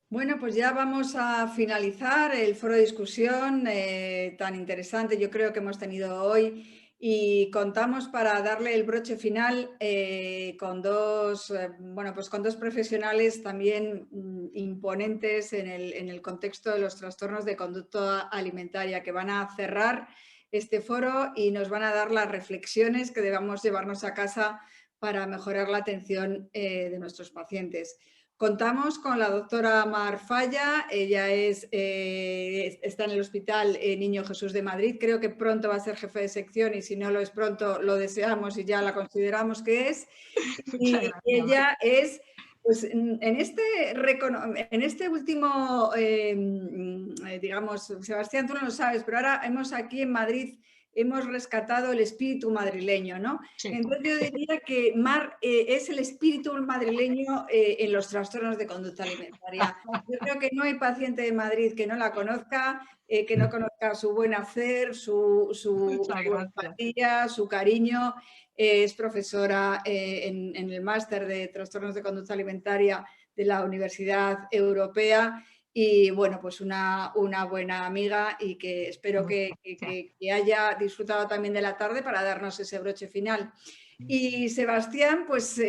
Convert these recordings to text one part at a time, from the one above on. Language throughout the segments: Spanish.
Bueno, pues ya vamos a finalizar el foro de discusión tan interesante, yo creo que hemos tenido hoy, y contamos para darle el broche final con dos, pues con dos profesionales también imponentes en el contexto de los trastornos de conducta alimentaria, que van a cerrar este foro y nos van a dar las reflexiones que debamos llevarnos a casa para mejorar la atención de nuestros pacientes. Contamos con la doctora Mar Falla, ella está en el Hospital Niño Jesús de Madrid, creo que pronto va a ser jefe de sección y si no lo es pronto lo deseamos y ya la consideramos que es. Muchas Y gracias. ella es, pues en este último, digamos, Sebastián, tú no lo sabes, pero ahora aquí en Madrid hemos rescatado el espíritu madrileño, ¿no? Sí. Entonces yo diría que Mar es el espíritu madrileño en los trastornos de conducta alimentaria. Yo creo que no hay paciente de Madrid que no la conozca, que no conozca su buen hacer, su empatía, su cariño. Es profesora en el máster de trastornos de conducta alimentaria de la Universidad Europea. Y bueno, pues una buena amiga y que espero que haya disfrutado también de la tarde para darnos ese broche final. Y Sebastián, pues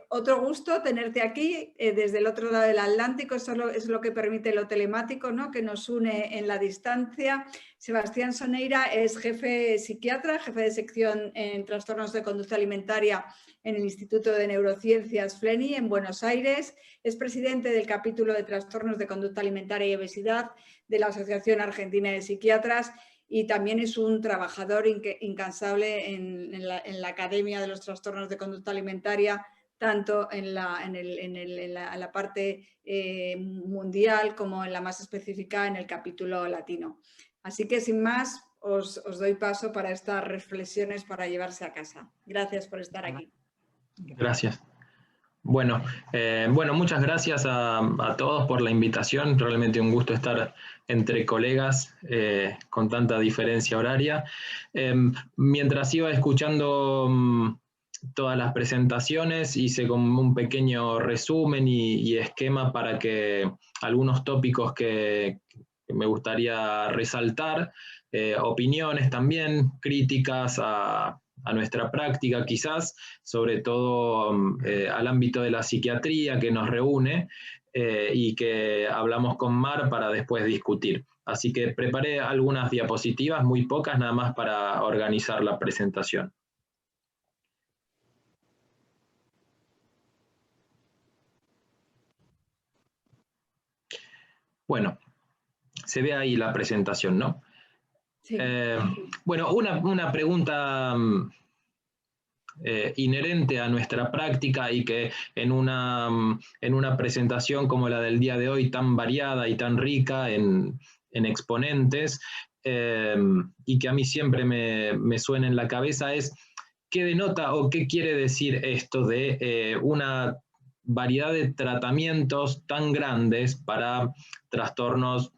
otro gusto tenerte aquí desde el otro lado del Atlántico, eso es lo que permite lo telemático, ¿no? Que nos une en la distancia. Sebastián Soneira es jefe psiquiatra, jefe de sección en trastornos de conducta alimentaria en el Instituto de Neurociencias FLENI en Buenos Aires, es presidente del capítulo de trastornos de conducta alimentaria y obesidad de la Asociación Argentina de Psiquiatras y también es un trabajador incansable en la Academia de los Trastornos de Conducta Alimentaria, tanto en la parte mundial como en la más específica en el capítulo latino. Así que sin más, os doy paso para estas reflexiones para llevarse a casa. Gracias por estar aquí. Gracias. Bueno, muchas gracias a todos por la invitación. Realmente un gusto estar entre colegas con tanta diferencia horaria. Mientras iba escuchando todas las presentaciones, hice como un pequeño resumen y esquema para que algunos tópicos que me gustaría resaltar, opiniones también, críticas a nuestra práctica quizás, sobre todo al ámbito de la psiquiatría que nos reúne y que hablamos con Mar para después discutir. Así que preparé algunas diapositivas, muy pocas nada más para organizar la presentación. Bueno, se ve ahí la presentación, ¿no? Sí. Bueno, una pregunta inherente a nuestra práctica y que en una presentación como la del día de hoy, tan variada y tan rica en exponentes, y que a mí siempre me suena en la cabeza, es qué denota o qué quiere decir esto de una variedad de tratamientos tan grandes para trastornos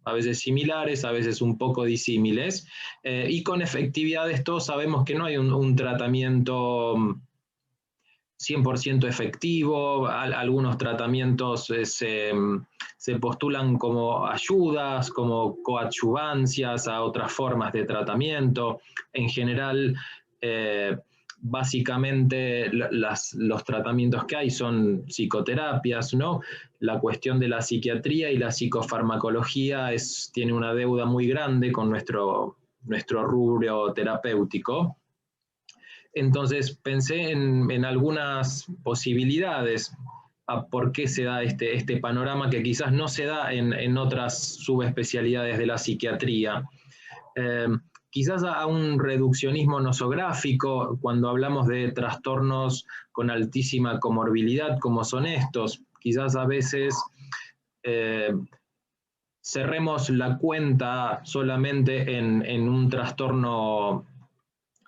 a veces similares, a veces un poco disímiles, y con efectividades todos sabemos que no hay un tratamiento 100% efectivo, algunos tratamientos se postulan como ayudas, como coadyuvancias a otras formas de tratamiento. En general, básicamente los tratamientos que hay son psicoterapias, ¿no? La cuestión de la psiquiatría y la psicofarmacología tiene una deuda muy grande con nuestro rubro terapéutico. Entonces pensé en algunas posibilidades a por qué se da este panorama que quizás no se da en otras subespecialidades de la psiquiatría. Quizás a un reduccionismo nosográfico cuando hablamos de trastornos con altísima comorbilidad como son estos. Quizás a veces cerremos la cuenta solamente en un trastorno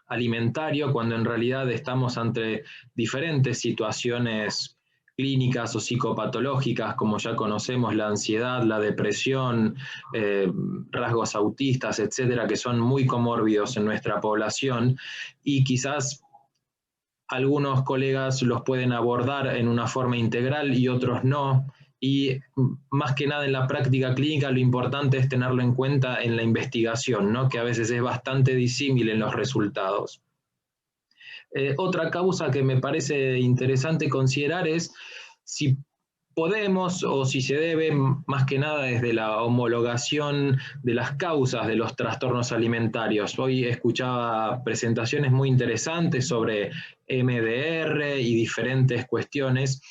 alimentario cuando en realidad estamos ante diferentes situaciones clínicas o psicopatológicas, como ya conocemos, la ansiedad, la depresión, rasgos autistas, etcétera, que son muy comórbidos en nuestra población y quizás algunos colegas los pueden abordar en una forma integral y otros no, y más que nada en la práctica clínica lo importante es tenerlo en cuenta en la investigación, ¿no? Que a veces es bastante disímil en los resultados. Otra causa que me parece interesante considerar es si podemos o si se debe, más que nada desde la homologación de las causas de los trastornos alimentarios. Hoy escuchaba presentaciones muy interesantes sobre MDR y diferentes cuestiones,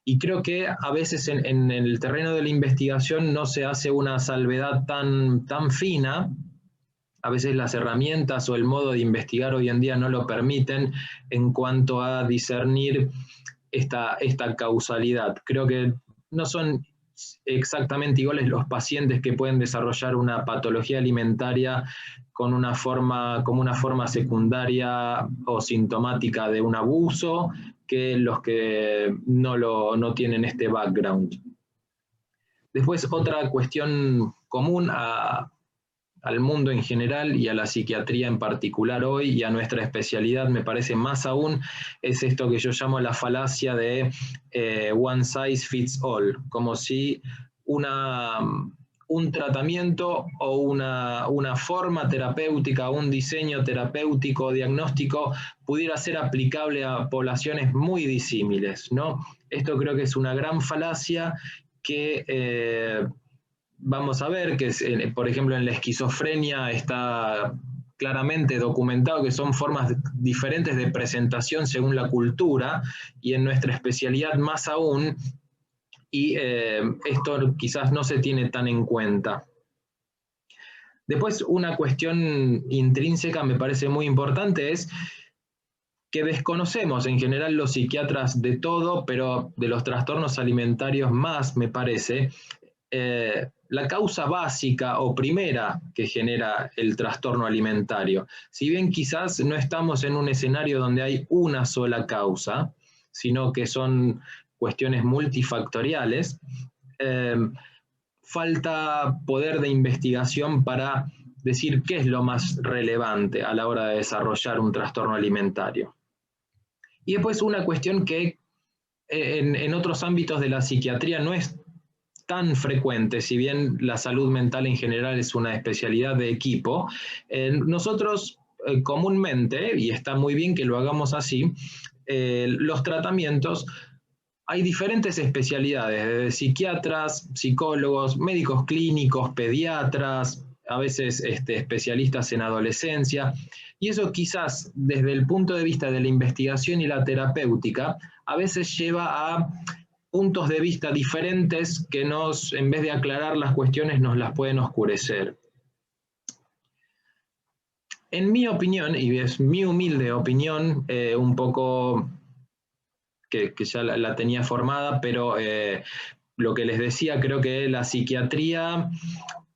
y creo que a veces en el terreno de la investigación no se hace una salvedad tan fina. A veces las herramientas o el modo de investigar hoy en día no lo permiten en cuanto a discernir esta causalidad. Creo que no son exactamente iguales los pacientes que pueden desarrollar una patología alimentaria como una forma secundaria o sintomática de un abuso que los que no tienen este background. Después, otra cuestión común al mundo en general y a la psiquiatría en particular hoy y a nuestra especialidad, me parece más aún, es esto que yo llamo la falacia de one size fits all, como si un tratamiento o una forma terapéutica, un diseño terapéutico, diagnóstico, pudiera ser aplicable a poblaciones muy disímiles, ¿no? Esto creo que es una gran falacia que vamos a ver que, por ejemplo, en la esquizofrenia está claramente documentado que son formas diferentes de presentación según la cultura, y en nuestra especialidad más aún, y esto quizás no se tiene tan en cuenta. Después, una cuestión intrínseca me parece muy importante es que desconocemos en general los psiquiatras de todo, pero de los trastornos alimentarios más, me parece, la causa básica o primera que genera el trastorno alimentario. Si bien quizás no estamos en un escenario donde hay una sola causa, sino que son cuestiones multifactoriales, falta poder de investigación para decir qué es lo más relevante a la hora de desarrollar un trastorno alimentario. Y después una cuestión que en otros ámbitos de la psiquiatría no es tan frecuente, si bien la salud mental en general es una especialidad de equipo, nosotros comúnmente, y está muy bien que lo hagamos así, los tratamientos, hay diferentes especialidades, desde psiquiatras, psicólogos, médicos clínicos, pediatras, a veces especialistas en adolescencia, y eso quizás desde el punto de vista de la investigación y la terapéutica, a veces lleva a puntos de vista diferentes que en vez de aclarar las cuestiones, nos las pueden oscurecer. En mi opinión, y es mi humilde opinión, un poco que ya la tenía formada, pero lo que les decía, creo que la psiquiatría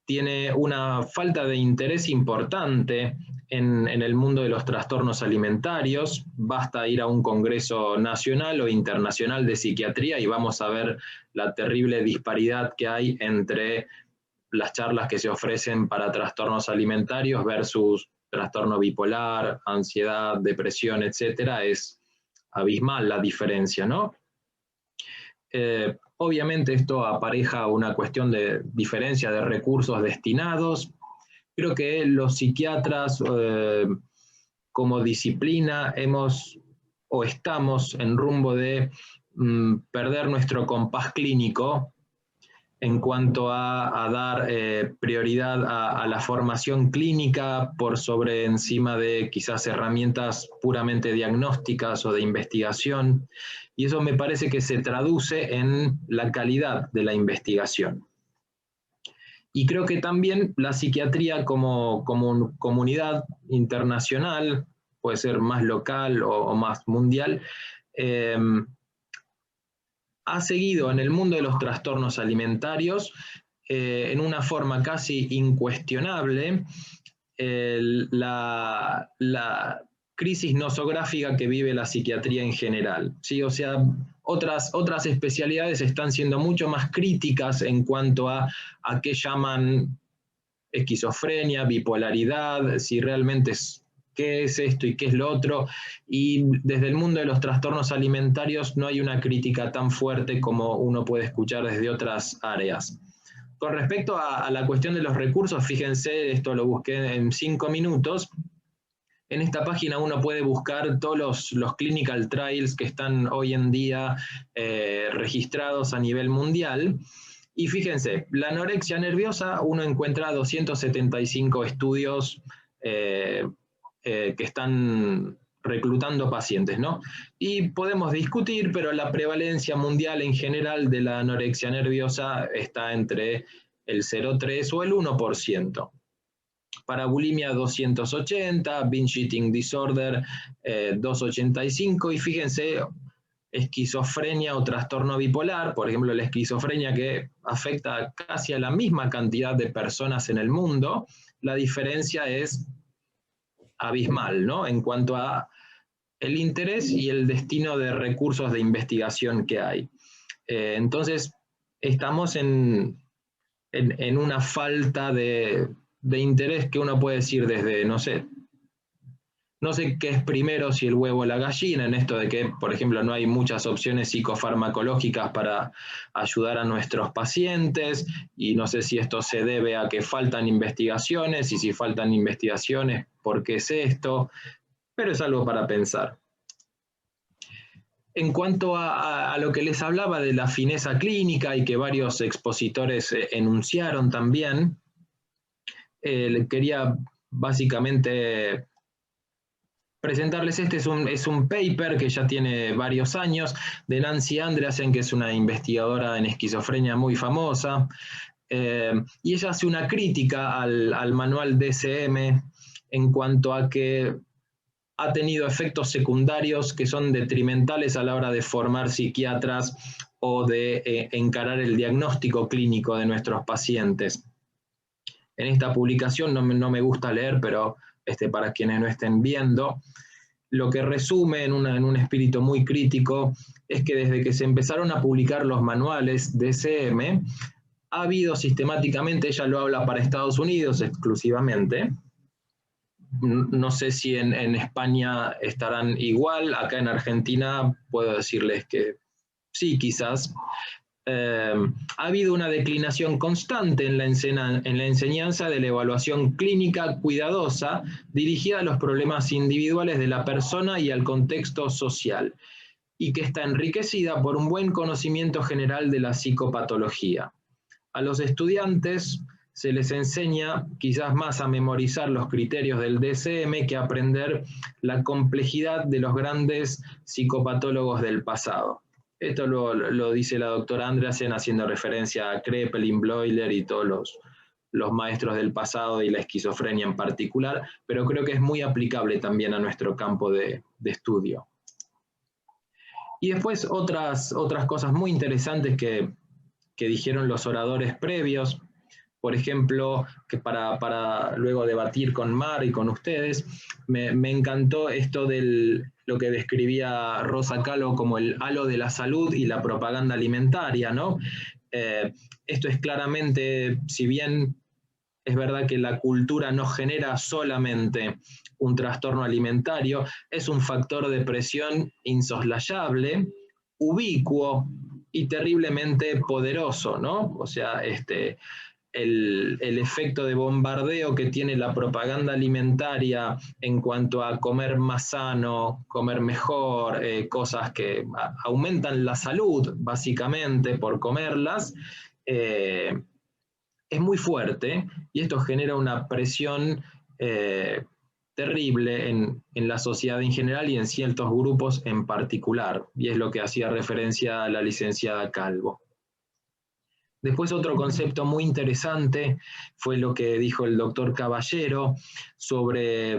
tiene una falta de interés importante en el mundo de los trastornos alimentarios. Basta ir a un congreso nacional o internacional de psiquiatría y vamos a ver la terrible disparidad que hay entre las charlas que se ofrecen para trastornos alimentarios versus trastorno bipolar, ansiedad, depresión, etcétera. Es abismal la diferencia, ¿no? Obviamente esto apareja una cuestión de diferencia de recursos destinados. Creo que los psiquiatras como disciplina estamos en rumbo de perder nuestro compás clínico en cuanto a dar prioridad a la formación clínica por sobre encima de quizás herramientas puramente diagnósticas o de investigación, y eso me parece que se traduce en la calidad de la investigación. Y creo que también la psiquiatría como comunidad internacional, puede ser más local o más mundial, ha seguido en el mundo de los trastornos alimentarios en una forma casi incuestionable la crisis nosográfica que vive la psiquiatría en general, ¿sí? O sea, otras especialidades están siendo mucho más críticas en cuanto a qué llaman esquizofrenia, bipolaridad, si realmente qué es esto y qué es lo otro, y desde el mundo de los trastornos alimentarios no hay una crítica tan fuerte como uno puede escuchar desde otras áreas. Con respecto a la cuestión de los recursos, fíjense, esto lo busqué en 5 minutos. En esta página uno puede buscar todos los clinical trials que están hoy en día registrados a nivel mundial. Y fíjense, la anorexia nerviosa, uno encuentra 275 estudios que están reclutando pacientes, ¿no? Y podemos discutir, pero la prevalencia mundial en general de la anorexia nerviosa está entre el 0,3 o el 1%. Para bulimia 280, binge eating disorder 285, y fíjense, esquizofrenia o trastorno bipolar, por ejemplo la esquizofrenia que afecta casi a la misma cantidad de personas en el mundo, la diferencia es abismal, ¿no? En cuanto a el interés y el destino de recursos de investigación que hay. Entonces, estamos en una falta de interés que uno puede decir desde, no sé qué es primero, si el huevo o la gallina, en esto de que, por ejemplo, no hay muchas opciones psicofarmacológicas para ayudar a nuestros pacientes, y no sé si esto se debe a que faltan investigaciones, y si faltan investigaciones, ¿por qué es esto? Pero es algo para pensar. En cuanto a lo que les hablaba de la fineza clínica y que varios expositores enunciaron también, quería básicamente presentarles es un paper que ya tiene varios años, de Nancy Andreasen, que es una investigadora en esquizofrenia muy famosa, y ella hace una crítica al manual DSM en cuanto a que ha tenido efectos secundarios que son detrimentales a la hora de formar psiquiatras o de encarar el diagnóstico clínico de nuestros pacientes. En esta publicación no me gusta leer, pero para quienes no estén viendo, lo que resume en un espíritu muy crítico es que desde que se empezaron a publicar los manuales DSM, ha habido sistemáticamente, ella lo habla para Estados Unidos exclusivamente, no sé si en España estarán igual, acá en Argentina puedo decirles que sí, quizás. Ha habido una declinación constante en la enseñanza de la evaluación clínica cuidadosa dirigida a los problemas individuales de la persona y al contexto social, y que está enriquecida por un buen conocimiento general de la psicopatología. A los estudiantes se les enseña quizás más a memorizar los criterios del DSM que a aprender la complejidad de los grandes psicopatólogos del pasado. Esto lo dice la doctora Andreasen haciendo referencia a Kraepelin, Bloiler y todos los maestros del pasado y la esquizofrenia en particular, pero creo que es muy aplicable también a nuestro campo de estudio. Y después otras cosas muy interesantes que dijeron los oradores previos, por ejemplo, que para luego debatir con Mar y con ustedes, me encantó esto de lo que describía Rosa Kahlo como el halo de la salud y la propaganda alimentaria, ¿no? Esto es claramente, si bien es verdad que la cultura no genera solamente un trastorno alimentario, es un factor de presión insoslayable, ubicuo y terriblemente poderoso, ¿no? O sea, el efecto de bombardeo que tiene la propaganda alimentaria en cuanto a comer más sano, comer mejor, cosas que aumentan la salud básicamente por comerlas, es muy fuerte, y esto genera una presión terrible en la sociedad en general y en ciertos grupos en particular, y es lo que hacía referencia a la licenciada Calvo. Después otro concepto muy interesante fue lo que dijo el doctor Caballero sobre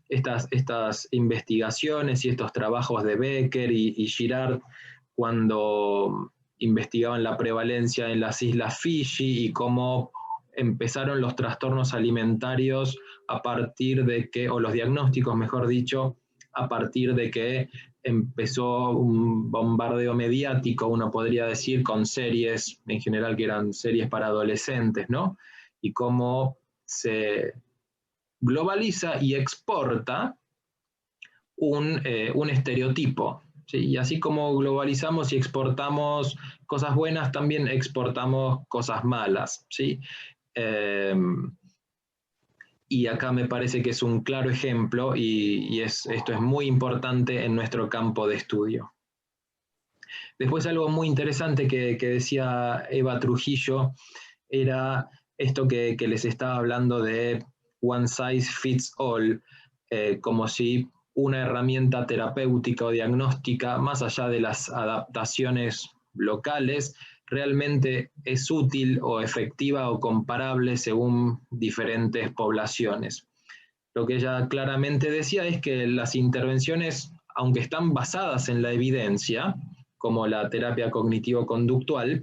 estas investigaciones y estos trabajos de Becker y Girard cuando investigaban la prevalencia en las islas Fiji y cómo empezaron los trastornos alimentarios a partir de que, o los diagnósticos mejor dicho, a partir de que empezó un bombardeo mediático, uno podría decir, con series, en general que eran series para adolescentes, ¿no? Y cómo se globaliza y exporta un estereotipo, ¿sí? Y así como globalizamos y exportamos cosas buenas, también exportamos cosas malas, ¿sí? Y acá me parece que es un claro ejemplo y esto es muy importante en nuestro campo de estudio. Después algo muy interesante que decía Eva Trujillo era esto que les estaba hablando de one size fits all, como si una herramienta terapéutica o diagnóstica, más allá de las adaptaciones locales, realmente es útil o efectiva o comparable según diferentes poblaciones. Lo que ella claramente decía es que las intervenciones, aunque están basadas en la evidencia, como la terapia cognitivo-conductual,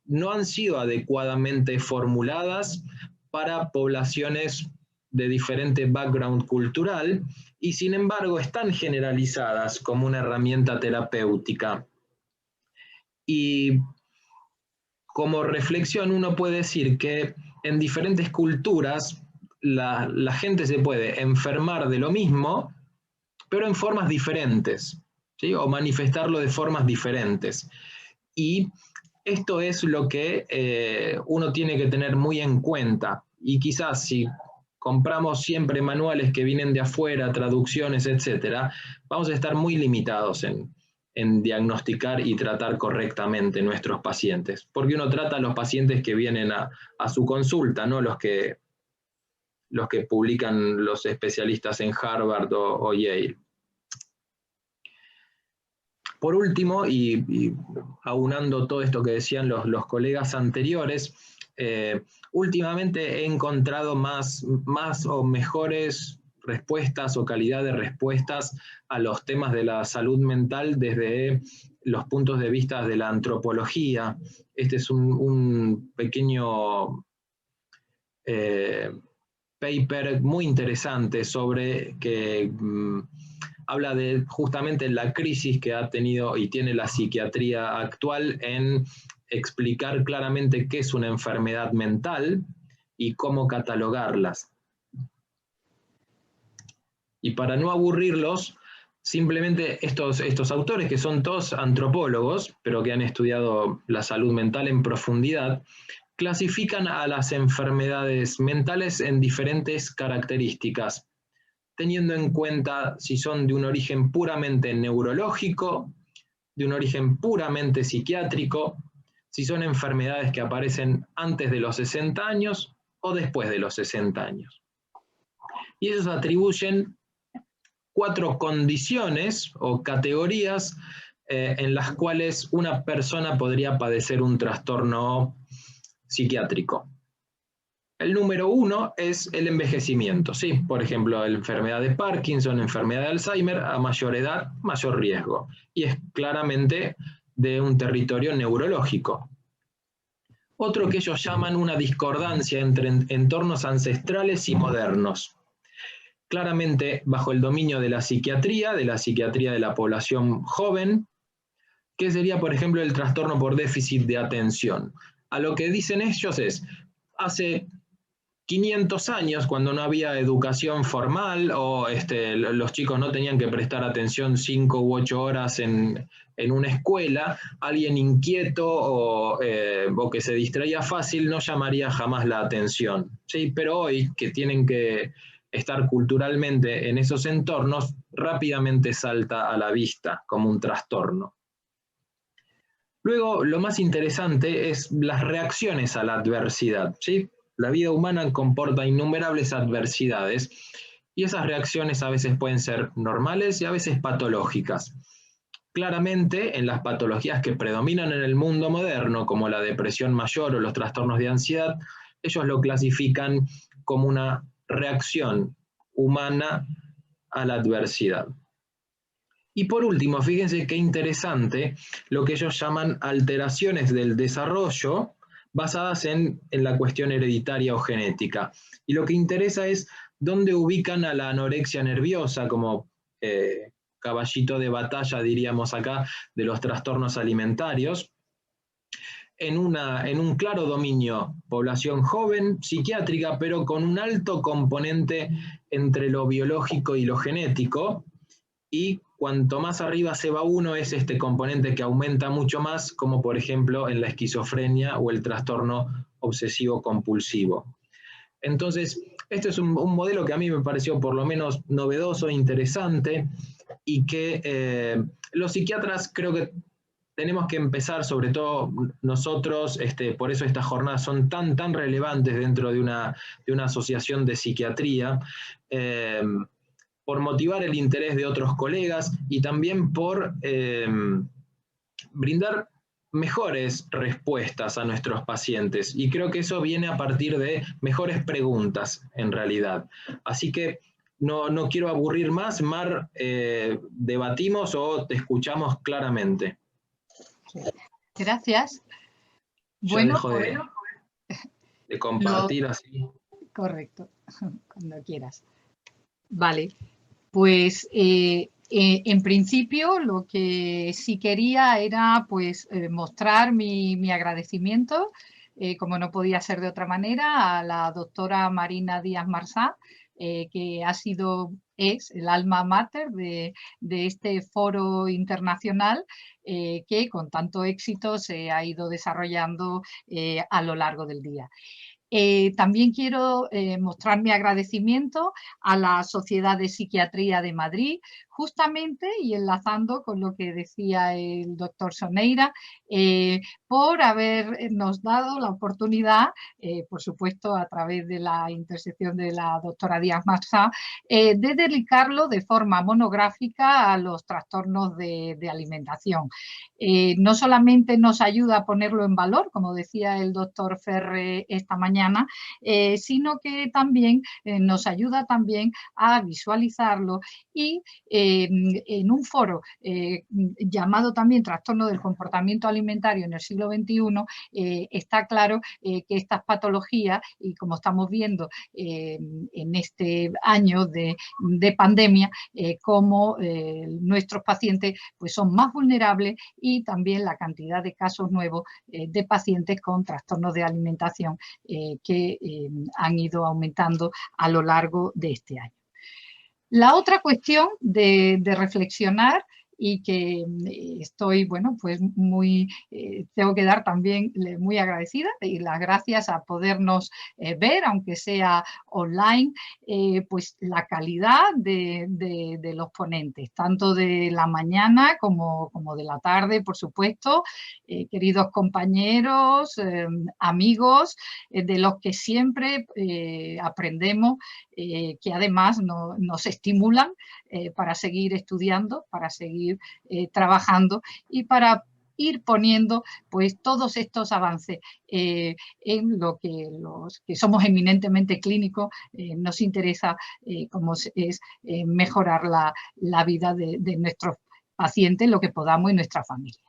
no han sido adecuadamente formuladas para poblaciones de diferente background cultural y sin embargo están generalizadas como una herramienta terapéutica. Y como reflexión uno puede decir que en diferentes culturas la gente se puede enfermar de lo mismo, pero en formas diferentes, ¿sí? O manifestarlo de formas diferentes. Y esto es lo que uno tiene que tener muy en cuenta. Y quizás si compramos siempre manuales que vienen de afuera, traducciones, etcétera, vamos a estar muy limitados en diagnosticar y tratar correctamente nuestros pacientes. Porque uno trata a los pacientes que vienen a su consulta, no los que publican los especialistas en Harvard o Yale. Por último, y aunando todo esto que decían los colegas anteriores, últimamente he encontrado más o mejores respuestas o calidad de respuestas a los temas de la salud mental desde los puntos de vista de la antropología. Este es un pequeño paper muy interesante sobre que habla de justamente la crisis que ha tenido y tiene la psiquiatría actual en explicar claramente qué es una enfermedad mental y cómo catalogarlas. Y para no aburrirlos, simplemente estos autores, que son todos antropólogos, pero que han estudiado la salud mental en profundidad, clasifican a las enfermedades mentales en diferentes características, teniendo en cuenta si son de un origen puramente neurológico, de un origen puramente psiquiátrico, si son enfermedades que aparecen antes de los 60 años o después de los 60 años. Y ellos atribuyen 4 condiciones o categorías en las cuales una persona podría padecer un trastorno psiquiátrico. El número 1 es el envejecimiento, ¿sí? Por ejemplo, la enfermedad de Parkinson, enfermedad de Alzheimer, a mayor edad, mayor riesgo. Y es claramente de un territorio neurológico. Otro que ellos llaman una discordancia entre entornos ancestrales y modernos. Claramente bajo el dominio de la psiquiatría de la población joven, que sería, por ejemplo, el trastorno por déficit de atención. A lo que dicen ellos es, hace 500 años, cuando no había educación formal o los chicos no tenían que prestar atención 5 u 8 horas en una escuela, alguien inquieto o que se distraía fácil no llamaría jamás la atención, ¿sí? Pero hoy, que tienen que estar culturalmente en esos entornos, rápidamente salta a la vista como un trastorno. Luego, lo más interesante es las reacciones a la adversidad, ¿sí? La vida humana comporta innumerables adversidades y esas reacciones a veces pueden ser normales y a veces patológicas. Claramente, en las patologías que predominan en el mundo moderno, como la depresión mayor o los trastornos de ansiedad, ellos lo clasifican como una reacción humana a la adversidad. Y por último, fíjense qué interesante lo que ellos llaman alteraciones del desarrollo basadas en la cuestión hereditaria o genética. Y lo que interesa es dónde ubican a la anorexia nerviosa como caballito de batalla, diríamos acá, de los trastornos alimentarios, en un claro dominio población joven, psiquiátrica, pero con un alto componente entre lo biológico y lo genético, y cuanto más arriba se va uno es este componente que aumenta mucho más, como por ejemplo en la esquizofrenia o el trastorno obsesivo compulsivo. Entonces, este es un modelo que a mí me pareció por lo menos novedoso, interesante, y que los psiquiatras creo que tenemos que empezar, sobre todo nosotros, por eso estas jornadas son tan relevantes dentro de una asociación de psiquiatría, por motivar el interés de otros colegas y también por brindar mejores respuestas a nuestros pacientes. Y creo que eso viene a partir de mejores preguntas, en realidad. Así que no quiero aburrir más. Mar, ¿debatimos o te escuchamos claramente? Gracias. Yo bueno, dejo de compartir así. Correcto, cuando quieras. Vale, pues en principio lo que sí quería era pues mostrar mi agradecimiento, como no podía ser de otra manera, a la doctora Marina Díaz Marsá, que es el alma mater de este foro internacional que con tanto éxito se ha ido desarrollando a lo largo del día. También quiero mostrar mi agradecimiento a la Sociedad de Psiquiatría de Madrid, justamente y enlazando con lo que decía el doctor Soneira, por habernos dado la oportunidad, por supuesto a través de la intersección de la doctora Díaz Marsá, de dedicarlo de forma monográfica a los trastornos de alimentación. No solamente nos ayuda a ponerlo en valor, como decía el doctor Ferre esta mañana, sino que también nos ayuda también a visualizarlo y en un foro llamado también Trastorno del Comportamiento Alimentario en el siglo XXI, está claro que estas patologías, y como estamos viendo en este año de pandemia, como nuestros pacientes pues son más vulnerables y también la cantidad de casos nuevos de pacientes con trastornos de alimentación que han ido aumentando a lo largo de este año. La otra cuestión de reflexionar y que estoy, bueno, pues tengo que dar también muy agradecida y las gracias a podernos ver, aunque sea online, pues la calidad de los ponentes, tanto de la mañana como de la tarde, por supuesto, queridos compañeros, amigos, de los que siempre aprendemos, que además nos estimulan para seguir estudiando, para seguir trabajando y para ir poniendo pues todos estos avances en lo que los que somos eminentemente clínicos nos interesa, como es mejorar la vida de nuestros pacientes, lo que podamos, y nuestra familia.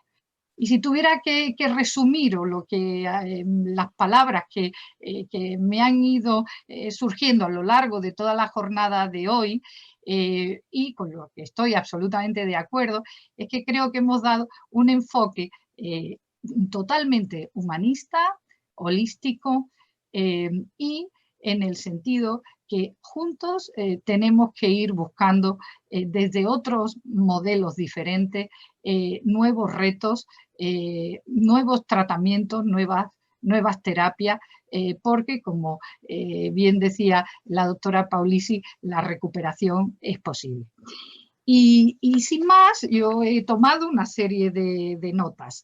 Y si tuviera que resumir o las palabras que me han ido surgiendo a lo largo de toda la jornada de hoy, y con lo que estoy absolutamente de acuerdo, es que creo que hemos dado un enfoque totalmente humanista, holístico, y en el sentido que juntos tenemos que ir buscando desde otros modelos diferentes nuevos retos, nuevos tratamientos, nuevas terapias, porque como bien decía la doctora Paulisi, la recuperación es posible. Y sin más, yo he tomado una serie de notas.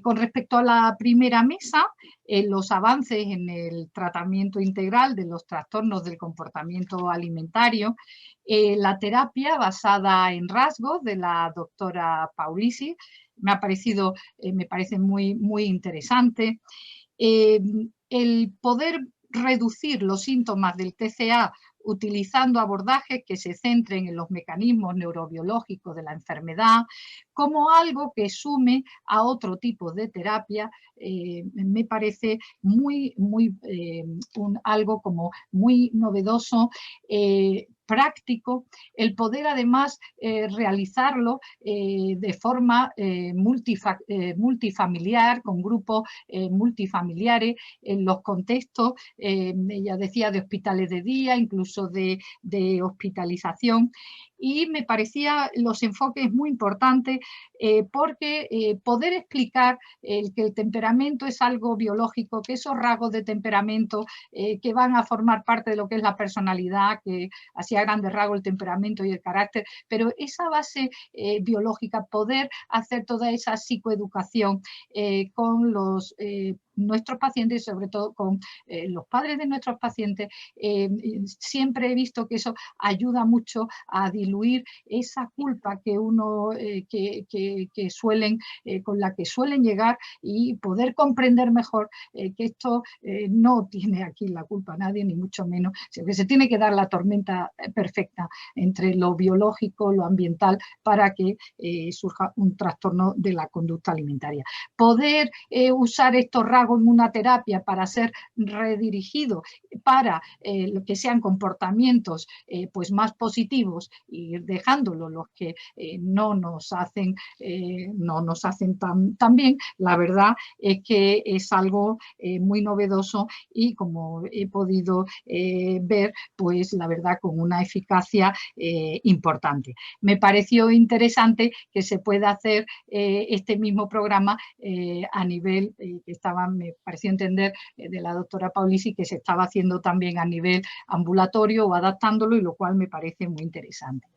Con respecto a la primera mesa, los avances en el tratamiento integral de los trastornos del comportamiento alimentario, la terapia basada en rasgos de la doctora Paulisi, me parece muy interesante. El poder reducir los síntomas del TCA utilizando abordajes que se centren en los mecanismos neurobiológicos de la enfermedad, como algo que sume a otro tipo de terapia, me parece algo como muy novedoso, práctico, el poder además realizarlo de forma multifamiliar, con grupos multifamiliares, en los contextos, ella decía, de hospitales de día, incluso de hospitalización. Y me parecía los enfoques muy importantes porque poder explicar que el temperamento es algo biológico, que esos rasgos de temperamento que van a formar parte de lo que es la personalidad, que hacía grandes rasgos el temperamento y el carácter, pero esa base biológica, poder hacer toda esa psicoeducación con nuestros pacientes, sobre todo con los padres de nuestros pacientes, siempre he visto que eso ayuda mucho a diluir esa culpa que uno que suelen, con la que suelen llegar, y poder comprender mejor que esto no tiene aquí la culpa nadie, ni mucho menos, sino que se tiene que dar la tormenta perfecta entre lo biológico, lo ambiental, para que surja un trastorno de la conducta alimentaria. Poder usar estos rasgos en una terapia para ser redirigido para que sean comportamientos pues más positivos, y dejándolo los que no nos hacen tan bien, la verdad es que es algo muy novedoso y, como he podido ver, pues la verdad con una eficacia importante. Me pareció interesante que se pueda hacer este mismo programa a nivel, que me pareció entender de la doctora Paulisi, que se estaba haciendo también a nivel ambulatorio o adaptándolo, y lo cual me parece muy interesante.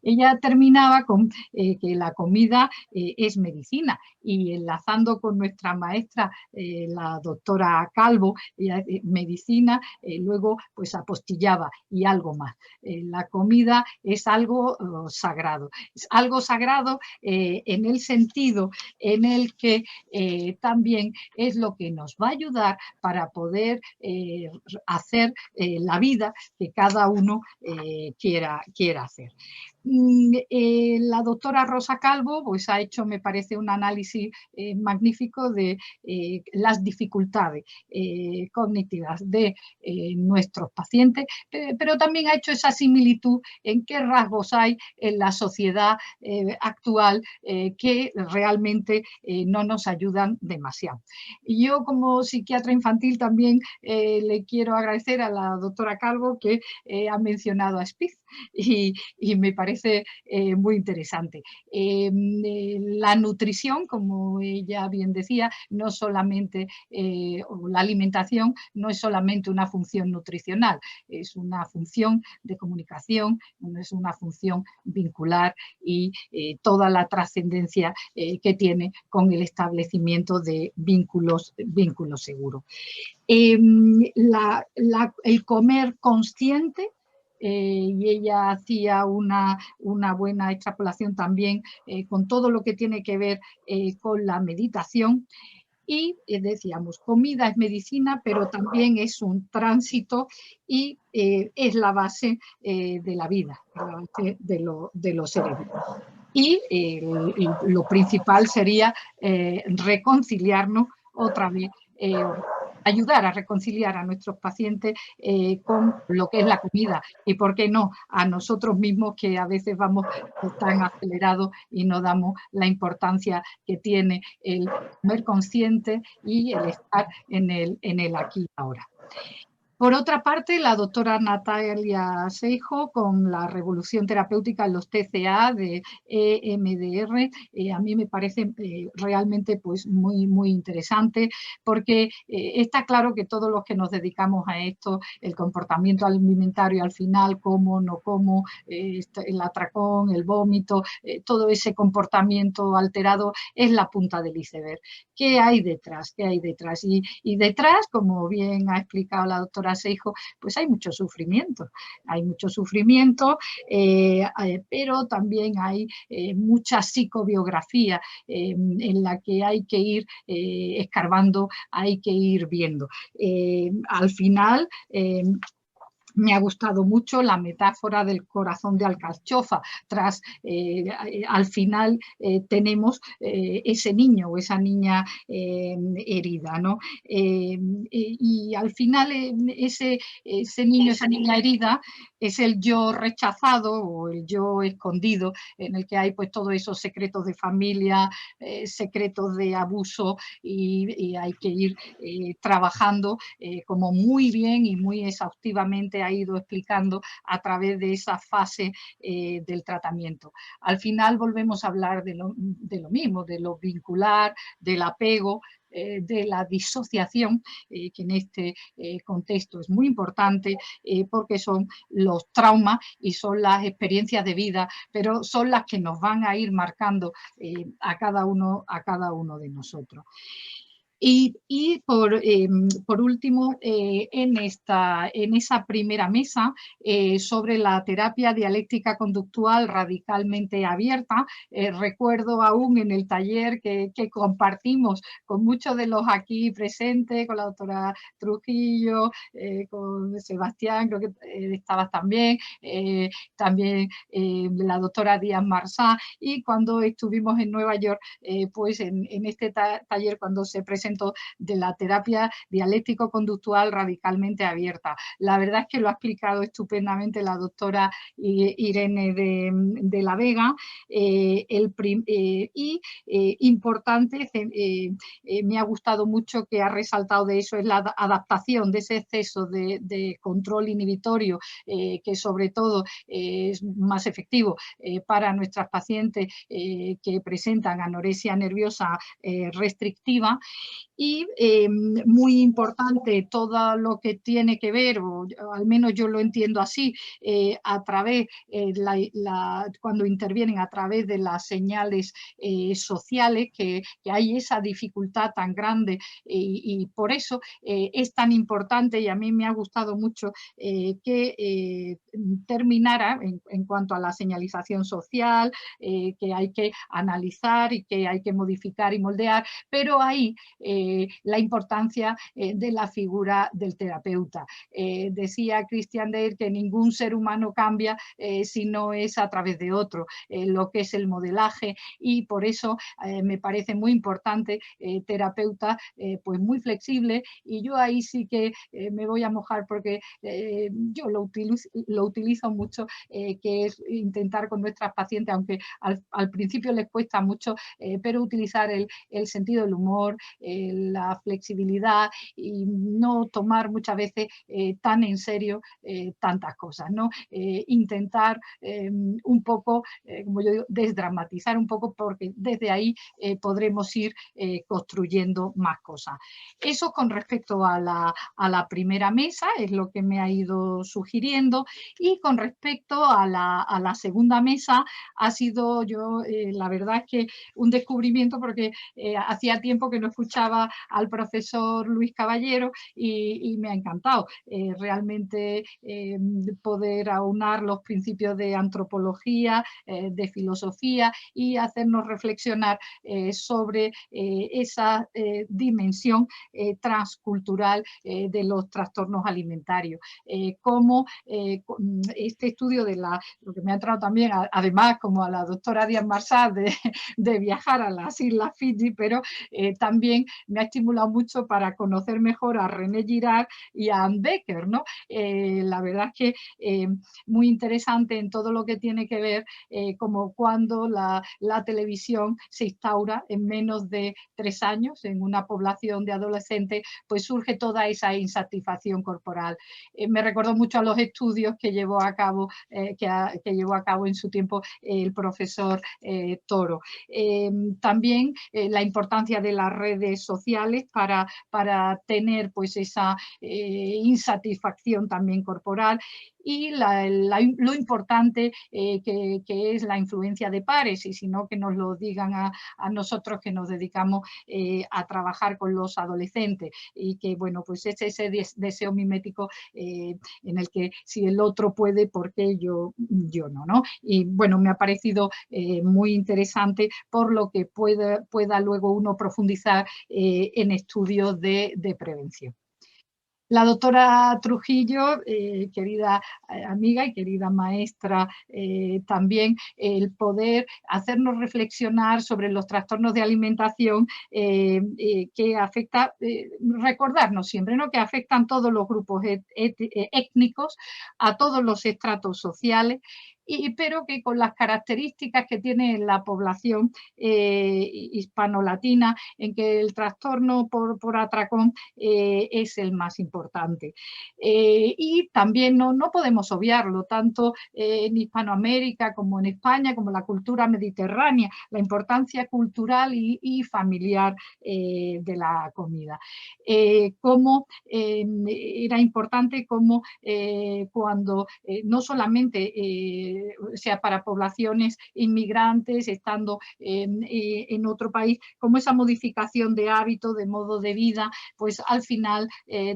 Ella terminaba con que la comida es medicina, y enlazando con nuestra maestra, la doctora Calvo, medicina, luego pues apostillaba y algo más. La comida es algo sagrado. Es algo sagrado en el sentido en el que también es lo que nos va a ayudar para poder hacer la vida que cada uno quiera hacer. La doctora Rosa Calvo pues ha hecho, me parece, un análisis magnífico de las dificultades cognitivas de nuestros pacientes, pero también ha hecho esa similitud en qué rasgos hay en la sociedad actual que realmente no nos ayudan demasiado. Y yo, como psiquiatra infantil, también le quiero agradecer a la doctora Calvo que ha mencionado a Spitz, y me parece muy interesante. La nutrición, como ella bien decía, no solamente, la alimentación no es solamente una función nutricional, es una función de comunicación, es una función vincular, y toda la trascendencia que tiene con el establecimiento de vínculos seguros. El comer consciente, y ella hacía una buena extrapolación también con todo lo que tiene que ver con la meditación. Y decíamos, comida es medicina, pero también es un tránsito, y es la base de la vida, la base de los cerebros. Y lo principal sería reconciliarnos otra vez, ayudar a reconciliar a nuestros pacientes con lo que es la comida, y por qué no a nosotros mismos, que a veces vamos tan acelerados y no damos la importancia que tiene el comer consciente y el estar en el aquí y ahora. Por otra parte, la doctora Natalia Seijo, con la revolución terapéutica en los TCA de EMDR, a mí me parece realmente pues muy interesante, porque está claro que todos los que nos dedicamos a esto, el comportamiento alimentario al final, como, no como, el atracón, el vómito, todo ese comportamiento alterado es la punta del iceberg. ¿Qué hay detrás? ¿Qué hay detrás? Y detrás, como bien ha explicado la doctora Seijo, pues hay mucho sufrimiento, pero también hay mucha psicobiografía en la que hay que ir escarbando, hay que ir viendo. Al final, Me ha gustado mucho la metáfora del corazón de alcachofa. Al final tenemos ese niño o esa niña herida, ¿no? Y al final ese niño, esa niña herida es el yo rechazado o el yo escondido, en el que hay pues todos esos secretos de familia, secretos de abuso, y hay que ir trabajando como muy bien y muy exhaustivamente ha ido explicando a través de esa fase del tratamiento. Al final volvemos a hablar de lo mismo, de lo vincular, del apego, de la disociación, que en este contexto es muy importante, porque son los traumas y son las experiencias de vida, pero son las que nos van a ir marcando a cada uno de nosotros. Y por último, en esa primera mesa sobre la terapia dialéctica conductual radicalmente abierta, recuerdo aún en el taller que compartimos con muchos de los aquí presentes, con la doctora Trujillo, con Sebastián, creo que estabas también, también la doctora Díaz Marsá, y cuando estuvimos en Nueva York, pues en este taller, cuando se presentó de la terapia dialéctico-conductual radicalmente abierta. La verdad es que lo ha explicado estupendamente la doctora Irene de la Vega, importante, me ha gustado mucho que ha resaltado de eso, es la adaptación de ese exceso de control inhibitorio, que sobre todo es más efectivo para nuestras pacientes que presentan anorexia nerviosa restrictiva. Y muy importante todo lo que tiene que ver, o al menos yo lo entiendo así, a través, cuando intervienen a través de las señales sociales, que hay esa dificultad tan grande, y por eso es tan importante, y a mí me ha gustado mucho que terminara en cuanto a la señalización social, que hay que analizar y que hay que modificar y moldear, pero ahí la importancia de la figura del terapeuta. Decía Christian Dior que ningún ser humano cambia si no es a través de otro, lo que es el modelaje, y por eso me parece muy importante terapeuta pues muy flexible, y yo ahí sí que me voy a mojar porque yo lo utilizo mucho, que es intentar con nuestras pacientes, aunque al principio les cuesta mucho, pero utilizar el sentido del humor, la flexibilidad, y no tomar muchas veces tan en serio tantas cosas, ¿no? Intentar un poco, como yo digo, desdramatizar un poco, porque desde ahí podremos ir construyendo más cosas. Eso con respecto a la primera mesa, es lo que me ha ido sugiriendo, y con respecto a la segunda mesa ha sido la verdad es que un descubrimiento, porque hacía tiempo que no escuchaba al profesor Luis Caballero y me ha encantado realmente poder aunar los principios de antropología, de filosofía, y hacernos reflexionar sobre esa dimensión transcultural de los trastornos alimentarios. Cómo este estudio lo que me ha entrado también, además como a la doctora Díaz Marsá, de viajar a las Islas Fiji, pero también me ha estimulado mucho para conocer mejor a René Girard y a Anne Becker, ¿no? La verdad es que muy interesante en todo lo que tiene que ver como cuando la televisión se instaura en menos de 3 años en una población de adolescentes, pues surge toda esa insatisfacción corporal. Me recordó mucho a los estudios que llevó a cabo, que llevó a cabo en su tiempo el profesor Toro. También la importancia de las redes sociales para tener pues esa insatisfacción también corporal, y lo importante que es la influencia de pares, y si no que nos lo digan a nosotros que nos dedicamos a trabajar con los adolescentes, y que bueno, pues es ese deseo mimético en el que si el otro puede, ¿por qué yo no, ¿no? Y bueno, me ha parecido muy interesante, por lo que pueda luego uno profundizar en estudios de prevención. La doctora Trujillo, querida amiga y querida maestra, también el poder hacernos reflexionar sobre los trastornos de alimentación que afecta, recordarnos siempre, ¿no?, que afectan todos los grupos étnicos, a todos los estratos sociales, pero que con las características que tiene la población hispano-latina, en que el trastorno por atracón es el más importante. Y también no podemos obviarlo, tanto en Hispanoamérica como en España, como la cultura mediterránea, la importancia cultural y familiar de la comida. Como era importante como cuando no solamente sea para poblaciones inmigrantes, estando en otro país, como esa modificación de hábito, de modo de vida, pues al final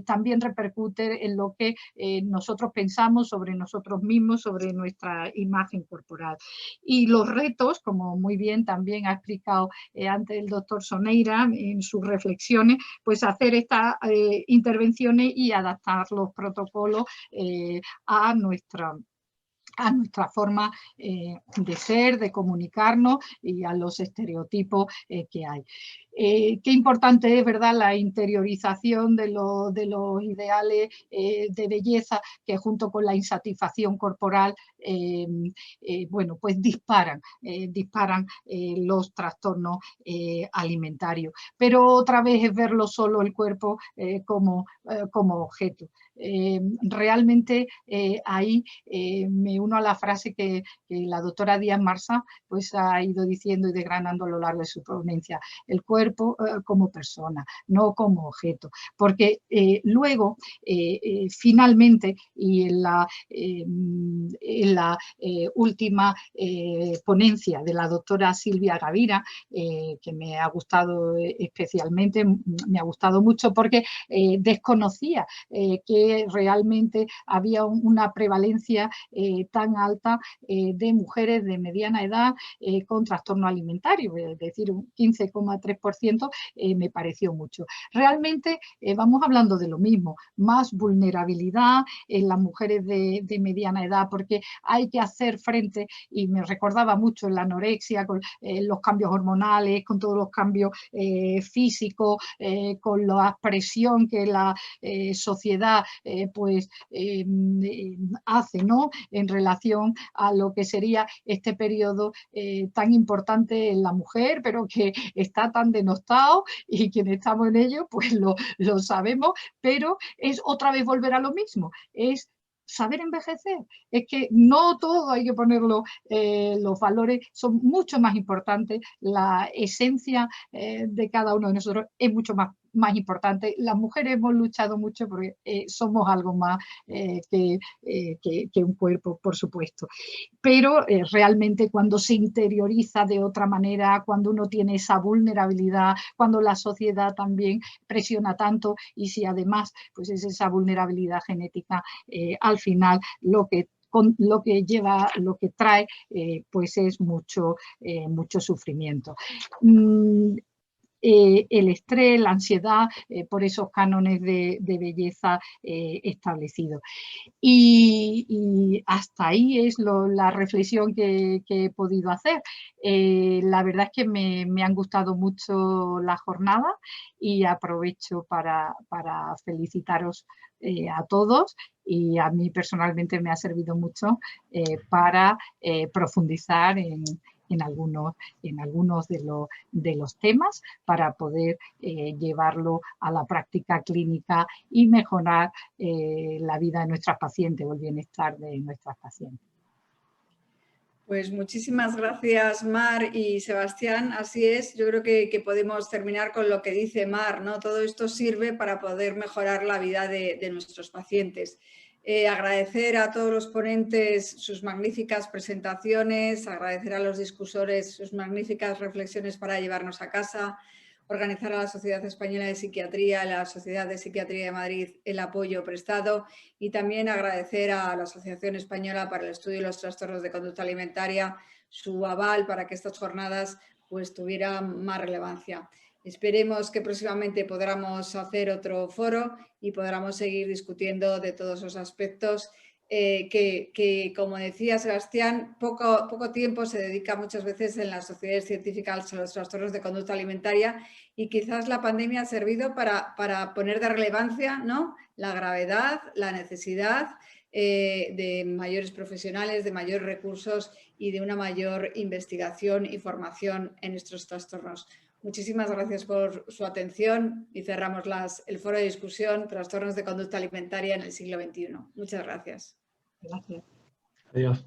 también repercute en lo que nosotros pensamos sobre nosotros mismos, sobre nuestra imagen corporal. Y los retos, como muy bien también ha explicado antes el doctor Soneira en sus reflexiones, pues hacer estas intervenciones y adaptar los protocolos a nuestra forma de ser, de comunicarnos y a los estereotipos que hay. Qué importante es, ¿verdad?, la interiorización de los ideales de belleza que junto con la insatisfacción corporal bueno, pues disparan los trastornos alimentarios. Pero otra vez es verlo solo el cuerpo como objeto. Realmente ahí me uno a la frase que la doctora Díaz Marsá pues ha ido diciendo y desgranando a lo largo de su ponencia: el cuerpo como persona, no como objeto, porque luego finalmente, y en la última ponencia de la doctora Silvia Gavira, que me ha gustado especialmente, me ha gustado mucho porque desconocía que realmente había una prevalencia tan alta de mujeres de mediana edad con trastorno alimentario, es decir, un 15,3% me pareció mucho. Realmente vamos hablando de lo mismo, más vulnerabilidad en las mujeres de mediana edad, porque hay que hacer frente, y me recordaba mucho en la anorexia, con los cambios hormonales, con todos los cambios físicos, con la presión que la sociedad pues hace, ¿no?, en relación a lo que sería este periodo tan importante en la mujer, pero que está tan denostado, y quienes estamos en ello pues lo sabemos, pero es otra vez volver a lo mismo, es saber envejecer. Es que no todo hay que ponerlo, los valores son mucho más importantes, la esencia de cada uno de nosotros es mucho más importante. Las mujeres hemos luchado mucho porque somos algo más que un cuerpo, por supuesto. Pero realmente cuando se interioriza de otra manera, cuando uno tiene esa vulnerabilidad, cuando la sociedad también presiona tanto, y si además pues es esa vulnerabilidad genética, al final lo que lleva, lo que trae, pues es mucho sufrimiento. El estrés, la ansiedad, por esos cánones de belleza establecidos. Y hasta ahí es la reflexión que he podido hacer. La verdad es que me han gustado mucho las jornadas, y aprovecho para felicitaros a todos, y a mí personalmente me ha servido mucho para profundizar en algunos de los temas, para poder llevarlo a la práctica clínica y mejorar la vida de nuestras pacientes o el bienestar de nuestras pacientes. Pues muchísimas gracias, Mar y Sebastián. Así es, yo creo que podemos terminar con lo que dice Mar, ¿no? Todo esto sirve para poder mejorar la vida de nuestros pacientes. Agradecer a todos los ponentes sus magníficas presentaciones, agradecer a los discusores sus magníficas reflexiones para llevarnos a casa, organizar a la Sociedad Española de Psiquiatría, a la Sociedad de Psiquiatría de Madrid el apoyo prestado, y también agradecer a la Asociación Española para el Estudio de los Trastornos de Conducta Alimentaria su aval para que estas jornadas pues tuvieran más relevancia. Esperemos que próximamente podamos hacer otro foro y podamos seguir discutiendo de todos esos aspectos que, como decía Sebastián, poco tiempo se dedica muchas veces en las sociedades científicas a los trastornos de conducta alimentaria, y quizás la pandemia ha servido para poner de relevancia, ¿no?, la gravedad, la necesidad de mayores profesionales, de mayores recursos y de una mayor investigación y formación en estos trastornos. Muchísimas gracias por su atención y cerramos el foro de discusión Trastornos de conducta alimentaria en el siglo XXI. Muchas gracias. Gracias. Adiós.